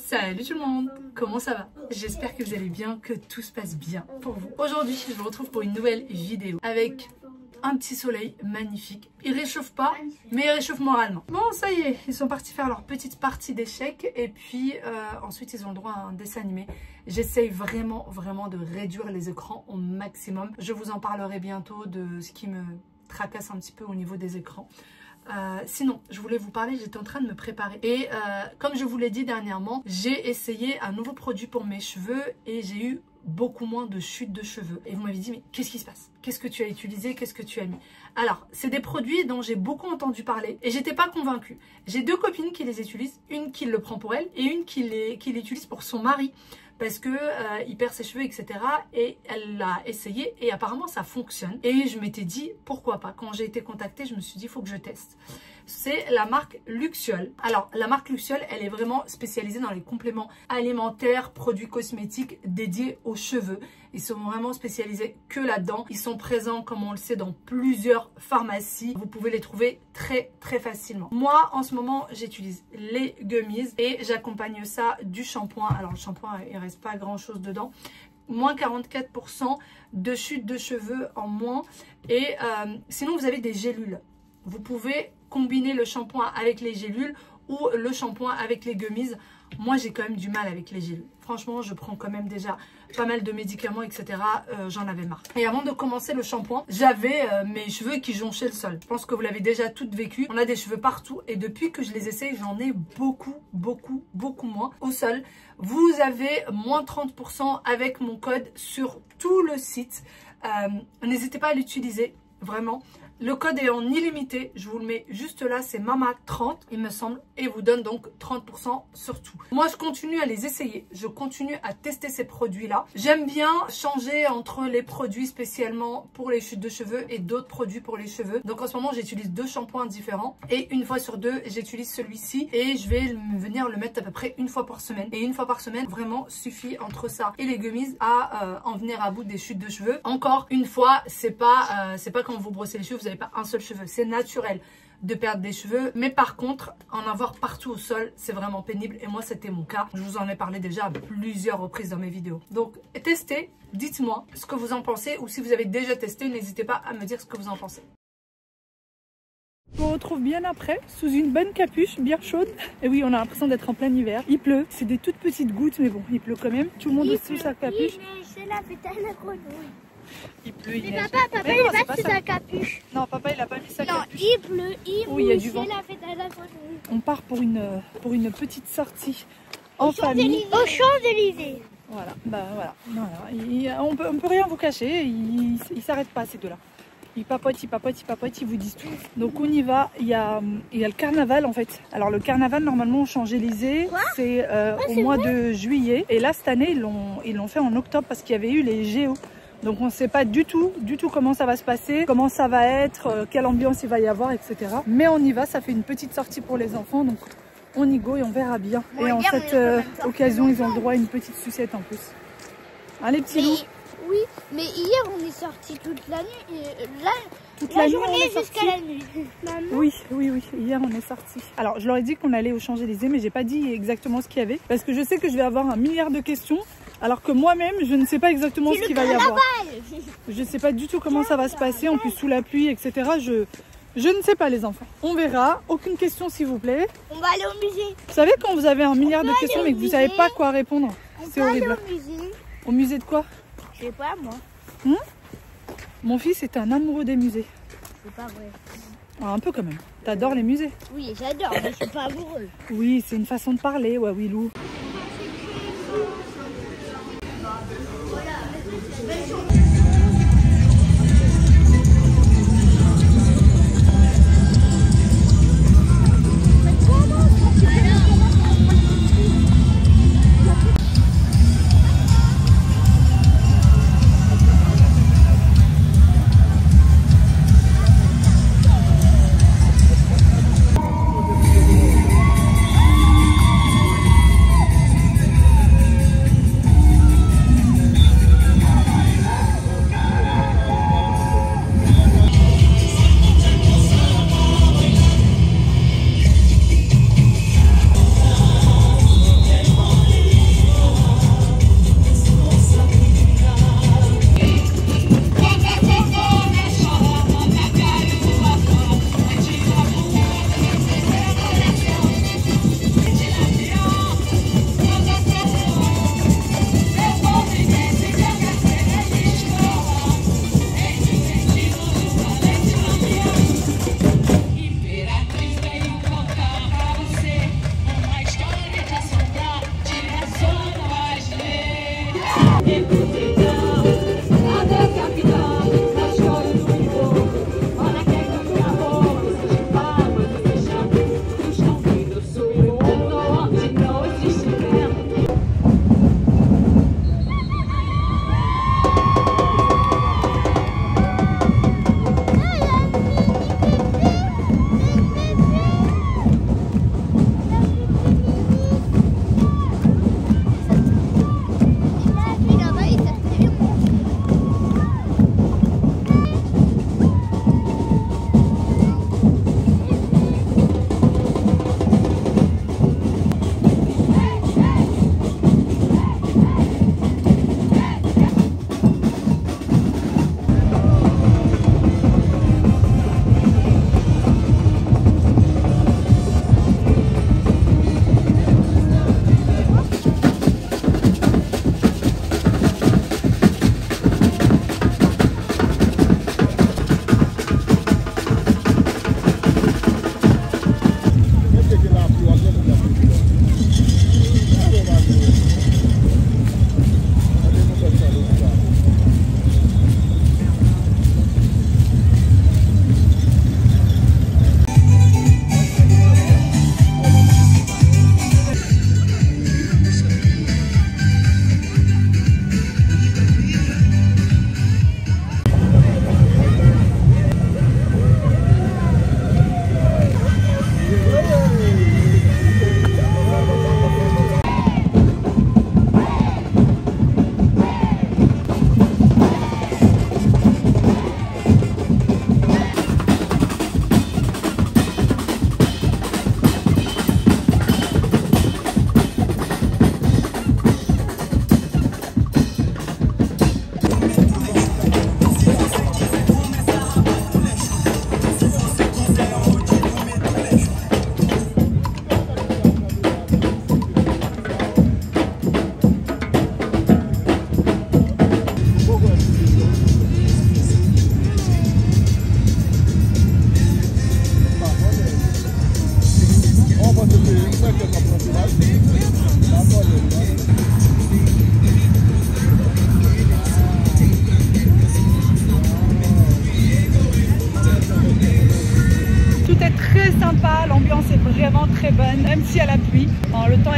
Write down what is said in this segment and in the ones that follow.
Salut tout le monde, comment ça va? J'espère que vous allez bien, que tout se passe bien pour vous. Aujourd'hui, je vous retrouve pour une nouvelle vidéo avec un petit soleil magnifique. Il réchauffe pas, mais il réchauffe moralement. Bon, ça y est, ils sont partis faire leur petite partie d'échecs et puis ensuite ils ont le droit à un dessin animé. J'essaye vraiment de réduire les écrans au maximum. Je vous en parlerai bientôt de ce qui me tracasse un petit peu au niveau des écrans. Sinon, je voulais vous parler, j'étais en train de me préparer et comme je vous l'ai dit dernièrement, j'ai essayé un nouveau produit pour mes cheveux et j'ai eu beaucoup moins de chutes de cheveux. Et vous m'avez dit, mais qu'est-ce qui se passe? Qu'est-ce que tu as utilisé? Qu'est-ce que tu as mis? Alors, c'est des produits dont j'ai beaucoup entendu parler et j'étais pas convaincue. J'ai deux copines qui les utilisent, une qui le prend pour elle et une qui l'utilise pour son mari. Parce que il perd ses cheveux, etc. Et elle l'a essayé et apparemment ça fonctionne. Et je m'étais dit, pourquoi pas? Quand j'ai été contactée, je me suis dit, il faut que je teste. C'est la marque Luxuol. Alors, la marque Luxuol, elle est vraiment spécialisée dans les compléments alimentaires, produits cosmétiques dédiés aux cheveux. Ils sont vraiment spécialisés que là-dedans. Ils sont présents, comme on le sait, dans plusieurs pharmacies. Vous pouvez les trouver très facilement. Moi, en ce moment, j'utilise les gummies et j'accompagne ça du shampoing. Alors, le shampoing, il reste pas grand-chose dedans. Moins 44% de chute de cheveux en moins. Et sinon, vous avez des gélules. Vous pouvez combiner le shampoing avec les gélules ou le shampoing avec les gummies. Moi, j'ai quand même du mal avec les gélules. Franchement, je prends quand même déjà pas mal de médicaments, etc. J'en avais marre. Et avant de commencer le shampoing, j'avais mes cheveux qui jonchaient le sol. Je pense que vous l'avez déjà toutes vécu. On a des cheveux partout et depuis que je les essaye, j'en ai beaucoup moins au sol. Vous avez moins 30% avec mon code sur tout le site. N'hésitez pas à l'utiliser, vraiment. Le code est en illimité, je vous le mets juste là, c'est Mama30 il me semble, et vous donne donc 30% sur tout. Moi je continue à les essayer, je continue à tester ces produits-là. J'aime bien changer entre les produits spécialement pour les chutes de cheveux et d'autres produits pour les cheveux. Donc en ce moment j'utilise deux shampoings différents et une fois sur deux j'utilise celui-ci et je vais venir le mettre à peu près une fois par semaine. Et une fois par semaine vraiment suffit entre ça et les gummies à en venir à bout des chutes de cheveux. Encore une fois, c'est pas quand vous brossez les cheveux, vous n'avez pas un seul cheveu, c'est naturel de perdre des cheveux, mais par contre en avoir partout au sol c'est vraiment pénible et moi c'était mon cas. Je vous en ai parlé déjà à plusieurs reprises dans mes vidéos. Donc testez, dites-moi ce que vous en pensez ou si vous avez déjà testé, n'hésitez pas à me dire ce que vous en pensez. On retrouve bien après, sous une bonne capuche bien chaude. Et oui, on a l'impression d'être en plein hiver. Il pleut, c'est des toutes petites gouttes, mais bon, il pleut quand même. Tout le monde est sous sa capuche. Il pleut, il neige. Papa, il a pas mis sa capuche. Non, papa, il a pas mis sa capuche. Non, il pleut, oui, il y a du vent. On part pour une petite sortie en famille. Aux Champs-Élysées. Voilà, bah voilà. On peut rien vous cacher, ils s'arrêtent pas ces deux-là. Ils papotent, ils vous disent tout. Donc on y va, il y a le carnaval en fait. Alors le carnaval normalement aux Champs-Élysées, c'est au mois de juillet. Et là cette année ils l'ont fait en octobre parce qu'il y avait eu les JO. Donc on ne sait pas du tout comment ça va se passer, comment ça va être, quelle ambiance il va y avoir, etc. Mais on y va, ça fait une petite sortie pour les enfants, donc on y go et on verra bien. Et en cette occasion, ils ont le droit à une petite sucette en plus. Hein, les petits loups? Oui, mais hier on est sorti toute la nuit, la journée jusqu'à la nuit. Oui, hier on est sorti. Alors je leur ai dit qu'on allait aux Champs-Élysées, mais j'ai pas dit exactement ce qu'il y avait, parce que je sais que je vais avoir 1 milliard de questions. Alors que moi-même, je ne sais pas exactement ce qu'il va y avoir. Je ne sais pas du tout comment ça va se passer, en plus sous la pluie, etc. Je ne sais pas les enfants. On verra. Aucune question s'il vous plaît. On va aller au musée. Vous savez quand vous avez 1 milliard de questions mais que vous ne savez pas quoi répondre? C'est horrible. Au musée. Au musée de quoi? Je sais pas moi. Mon fils est un amoureux des musées. C'est pas vrai. Ah, un peu quand même. T'adores les musées? Oui, j'adore, mais je suis pas amoureux. Oui, c'est une façon de parler, ouais, Willou.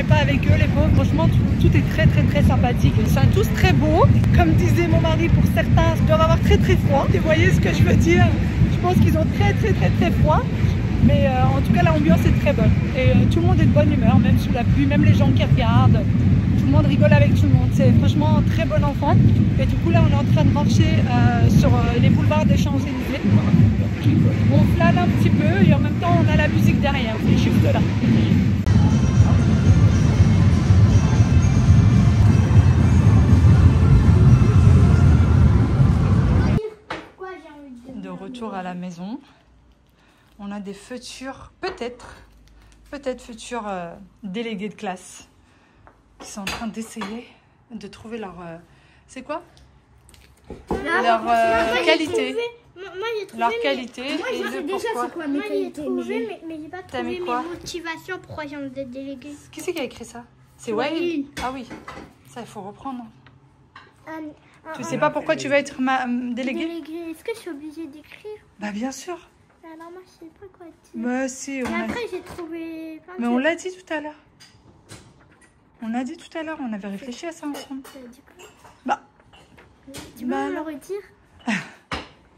travaille pas avec eux, les pauvres. Franchement, tout est très sympathique. Ils sont tous très beaux. Comme disait mon mari, pour certains, ils doivent avoir très froid. Vous voyez ce que je veux dire? Je pense qu'ils ont très froid. Mais en tout cas, l'ambiance est très bonne. Et tout le monde est de bonne humeur, même sous la pluie, même les gens qui regardent. Tout le monde rigole avec tout le monde. C'est franchement un très bon enfant. Et du coup, là, on est en train de marcher sur les boulevards des Champs-Élysées. On flâne un petit peu et en même temps, on a la musique derrière. C'est juste là. De retour à la maison, on a des futurs, peut-être futurs délégués de classe qui sont en train d'essayer de trouver leur... c'est quoi? Leur qualité. Leur qualité. Moi, je sais déjà c'est quoi mes qualités. Mais j'ai pas trouvé mes motivations pour être délégué. Qui c'est qui a écrit ça? C'est Wael. Ah oui, ça il faut reprendre. Tu sais pas pourquoi tu vas être déléguée? Est-ce que je suis obligée d'écrire? Bah bien sûr. Alors moi je sais pas quoi dire. Bah si. Et après j'ai trouvé plein de... Mais on l'a dit tout à l'heure. On a dit tout à l'heure, on avait réfléchi à ça ensemble. Bah. Tu peux me le redire?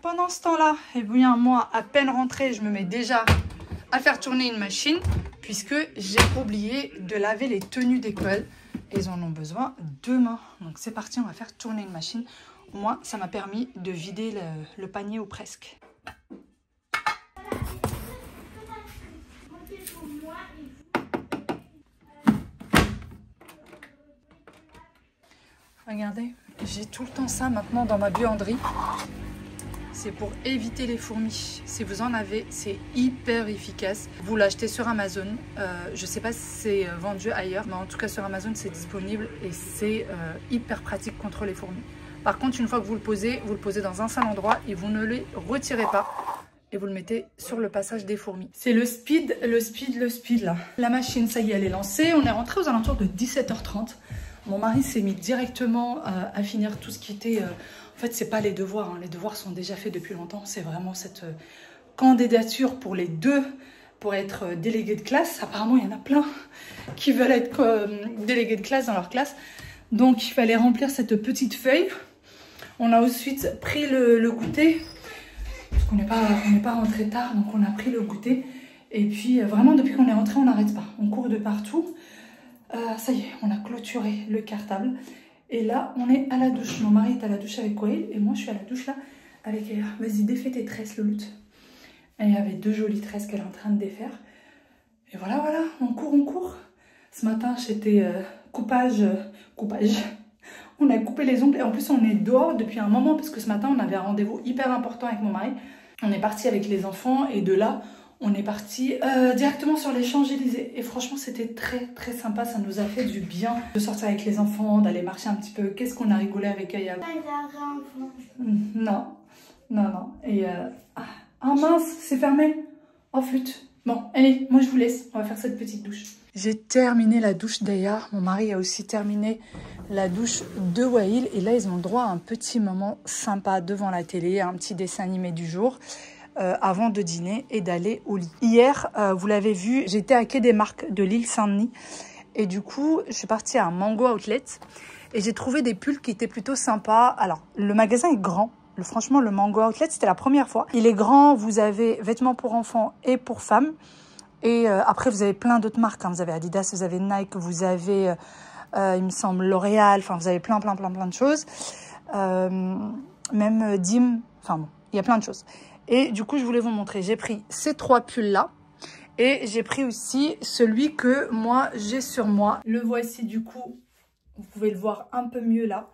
Pendant ce temps-là, eh bien moi, à peine rentrée, je me mets déjà à faire tourner une machine puisque j'ai oublié de laver les tenues d'école. Ils en ont besoin demain. Donc c'est parti, on va faire tourner une machine. Au moins, ça m'a permis de vider le panier ou presque. Regardez, j'ai tout le temps ça maintenant dans ma buanderie. C'est pour éviter les fourmis. Si vous en avez, c'est hyper efficace. Vous l'achetez sur Amazon. Je ne sais pas si c'est vendu ailleurs, mais en tout cas sur Amazon, c'est disponible et c'est hyper pratique contre les fourmis. Par contre, une fois que vous le posez dans un seul endroit et vous ne les retirez pas. Et vous le mettez sur le passage des fourmis. C'est le speed là. La machine, ça y est, elle est lancée. On est rentré aux alentours de 17h30. Mon mari s'est mis directement à finir tout ce qui était... En fait, c'est pas les devoirs. Hein. Les devoirs sont déjà faits depuis longtemps. C'est vraiment cette candidature pour les deux, pour être délégués de classe. Apparemment, il y en a plein qui veulent être délégués de classe dans leur classe. Donc, il fallait remplir cette petite feuille. On a ensuite pris le goûter. Parce qu'on n'est pas rentré tard, donc on a pris le goûter. Et puis, vraiment, depuis qu'on est rentré, on n'arrête pas. On court de partout. Ça y est, on a clôturé le cartable. Et là, on est à la douche. Mon mari est à la douche avec Wael et moi, je suis à la douche là avec Aya. Vas-y, défais tes tresses, Louloute. Elle avait deux jolies tresses qu'elle est en train de défaire. Et voilà, on court. Ce matin, j'étais coupage. On a coupé les ongles et en plus, on est dehors depuis un moment parce que ce matin, on avait un rendez-vous hyper important avec mon mari. On est parti avec les enfants et de là, on est parti directement sur les Champs-Élysées. Et franchement, c'était très sympa. Ça nous a fait du bien de sortir avec les enfants, d'aller marcher un petit peu. Qu'est-ce qu'on a rigolé avec Aya? Non. Et ah mince, c'est fermé. Oh flûte. Bon, allez, moi je vous laisse. On va faire cette petite douche. J'ai terminé la douche d'Aya. Mon mari a aussi terminé la douche de Wael. Et là, ils ont le droit à un petit moment sympa devant la télé, un petit dessin animé du jour. Avant de dîner et d'aller au lit. Hier, vous l'avez vu, j'étais à Quai des Marques de l'île Saint-Denis et du coup, je suis partie à un Mango Outlet et j'ai trouvé des pulls qui étaient plutôt sympas. Alors, le magasin est grand. Franchement, le Mango Outlet, c'était la première fois. Il est grand, vous avez vêtements pour enfants et pour femmes. Et après, vous avez plein d'autres marques. Hein. Vous avez Adidas, vous avez Nike, vous avez, il me semble, L'Oréal. Enfin, vous avez plein de choses. Même Dim. Enfin bon, il y a plein de choses. Et du coup, je voulais vous montrer. J'ai pris ces trois pulls-là. Et j'ai pris aussi celui que moi, j'ai sur moi. Le voici du coup. Vous pouvez le voir un peu mieux là.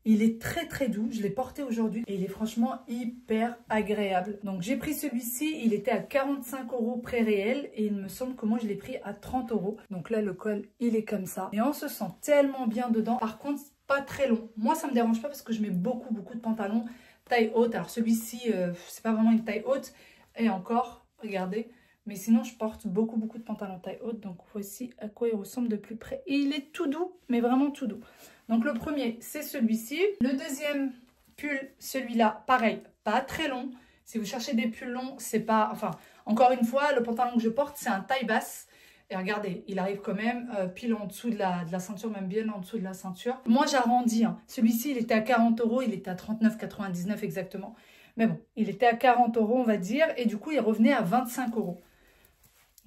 Il est très doux. Je l'ai porté aujourd'hui. Et il est franchement hyper agréable. Donc j'ai pris celui-ci. Il était à 45 € prix réel. Et il me semble que moi, je l'ai pris à 30 €. Donc là, le col, il est comme ça. Et on se sent tellement bien dedans. Par contre, pas très long. Moi, ça me dérange pas parce que je mets beaucoup de pantalons taille haute. Alors celui-ci, c'est pas vraiment une taille haute. Et encore, regardez. Mais sinon, je porte beaucoup de pantalons taille haute. Donc voici à quoi il ressemble de plus près. Et il est tout doux, mais vraiment tout doux. Donc le premier, c'est celui-ci. Le deuxième pull, celui-là, pareil, pas très long. Si vous cherchez des pulls longs, c'est pas... Enfin, encore une fois, le pantalon que je porte, c'est un taille basse. Et regardez, il arrive quand même pile en dessous de la ceinture, même bien en dessous de la ceinture. Moi, j'arrondis. Hein. Celui-ci, il était à 40 €, il était à 39,99 exactement. Mais bon, il était à 40 €, on va dire. Et du coup, il revenait à 25 €.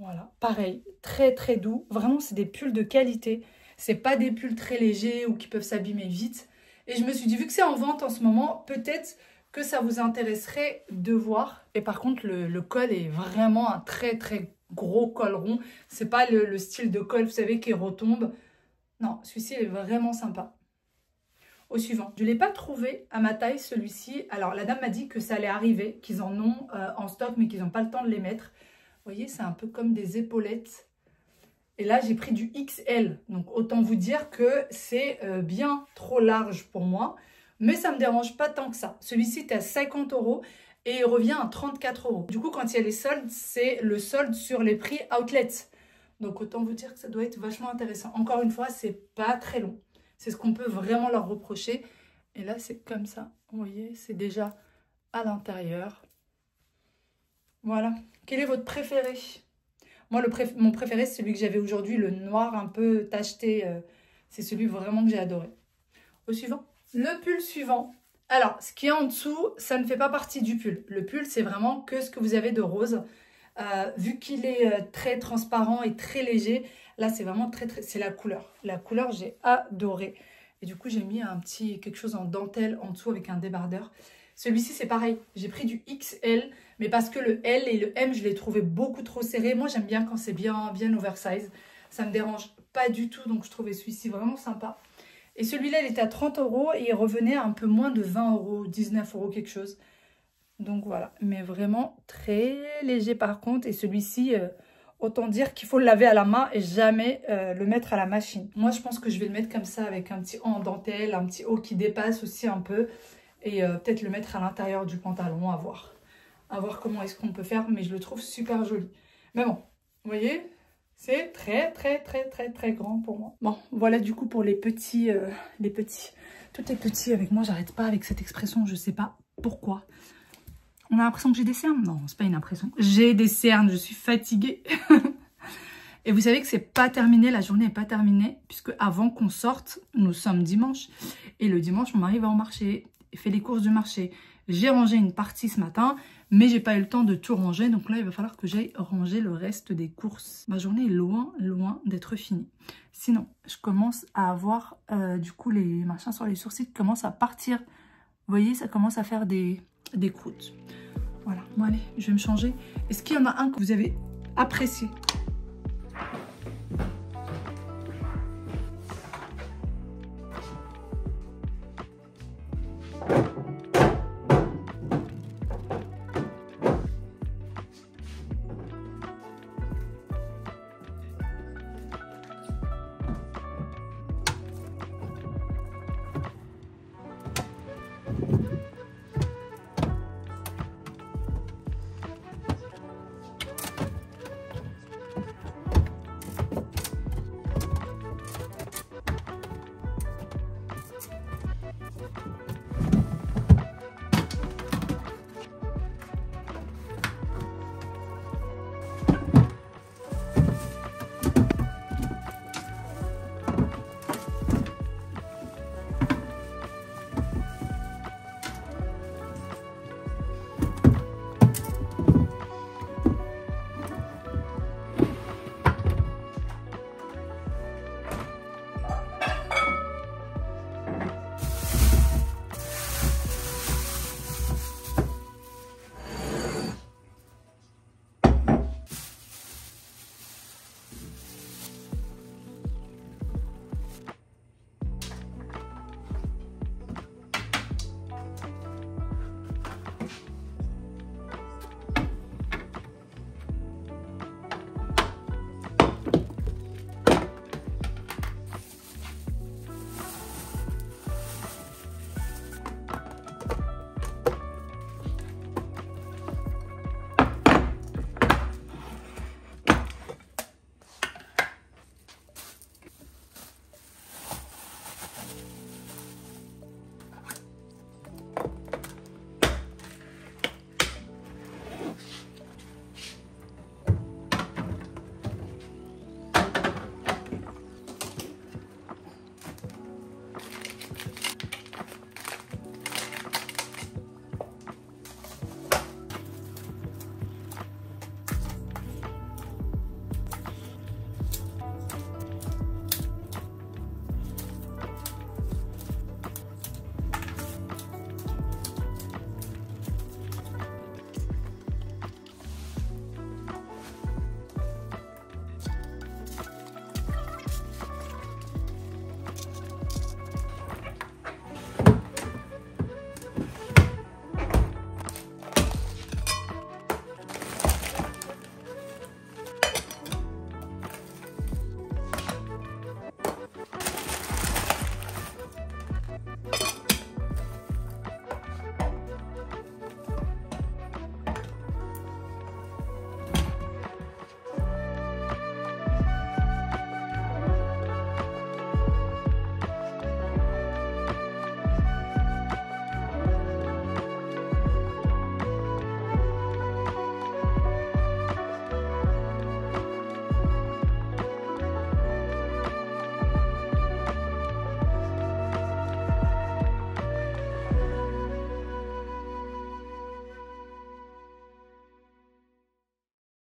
Voilà, pareil, très très doux. Vraiment, c'est des pulls de qualité. C'est pas des pulls très légers ou qui peuvent s'abîmer vite. Et je me suis dit, vu que c'est en vente en ce moment, peut-être que ça vous intéresserait de voir. Et par contre, le col est vraiment un très très gros col rond. C'est pas le style de col, vous savez, qui retombe. Non, celui-ci est vraiment sympa. Au suivant, je ne l'ai pas trouvé à ma taille, celui-ci. Alors, la dame m'a dit que ça allait arriver, qu'ils en ont en stock, mais qu'ils n'ont pas le temps de les mettre. Vous voyez, c'est un peu comme des épaulettes. Et là, j'ai pris du XL. Donc, autant vous dire que c'est bien trop large pour moi. Mais ça ne me dérange pas tant que ça. Celui-ci est à 50 € et il revient à 34 €. Du coup, quand il y a les soldes, c'est le solde sur les prix outlet. Donc, autant vous dire que ça doit être vachement intéressant. Encore une fois, c'est pas très long. C'est ce qu'on peut vraiment leur reprocher. Et là, c'est comme ça. Vous voyez, c'est déjà à l'intérieur. Voilà. Quel est votre préféré? Moi, mon préféré, c'est celui que j'avais aujourd'hui, le noir un peu tacheté. C'est celui vraiment que j'ai adoré. Au suivant. Le pull suivant. Alors, ce qui est en dessous, ça ne fait pas partie du pull. Le pull, c'est vraiment que ce que vous avez de rose. Vu qu'il est très transparent et très léger, là, c'est vraiment très... C'est la couleur. La couleur, j'ai adoré. Et du coup, j'ai mis quelque chose en dentelle en dessous avec un débardeur. Celui-ci, c'est pareil. J'ai pris du XL, mais parce que le L et le M, je les trouvais beaucoup trop serrés. Moi, j'aime bien quand c'est bien oversize. Ça ne me dérange pas du tout, donc je trouvais celui-ci vraiment sympa. Et celui-là, il était à 30 € et il revenait à un peu moins de 20 €, 19 € quelque chose. Donc voilà, mais vraiment très léger par contre. Et celui-ci, autant dire qu'il faut le laver à la main et jamais le mettre à la machine. Moi, je pense que je vais le mettre comme ça avec un petit haut en dentelle, un petit haut qui dépasse aussi un peu. Et peut-être le mettre à l'intérieur du pantalon, à voir. À voir comment est-ce qu'on peut faire, mais je le trouve super joli. Mais bon, vous voyez, c'est très grand pour moi. Bon, voilà du coup pour les petits. Tout est petit avec moi, j'arrête pas avec cette expression, je sais pas pourquoi. On a l'impression que j'ai des cernes? Non, c'est pas une impression. J'ai des cernes, je suis fatiguée. Et vous savez que c'est pas terminé, la journée n'est pas terminée, puisque avant qu'on sorte, nous sommes dimanche. Et le dimanche, mon mari va au marché, il fait les courses du marché. J'ai rangé une partie ce matin, mais j'ai pas eu le temps de tout ranger. Donc là, il va falloir que j'aille ranger le reste des courses. Ma journée est loin d'être finie. Sinon, je commence à avoir, du coup, les machins sur les sourcils commencent à partir. Vous voyez, ça commence à faire des croûtes. Voilà, bon allez, je vais me changer. Est-ce qu'il y en a un que vous avez apprécié?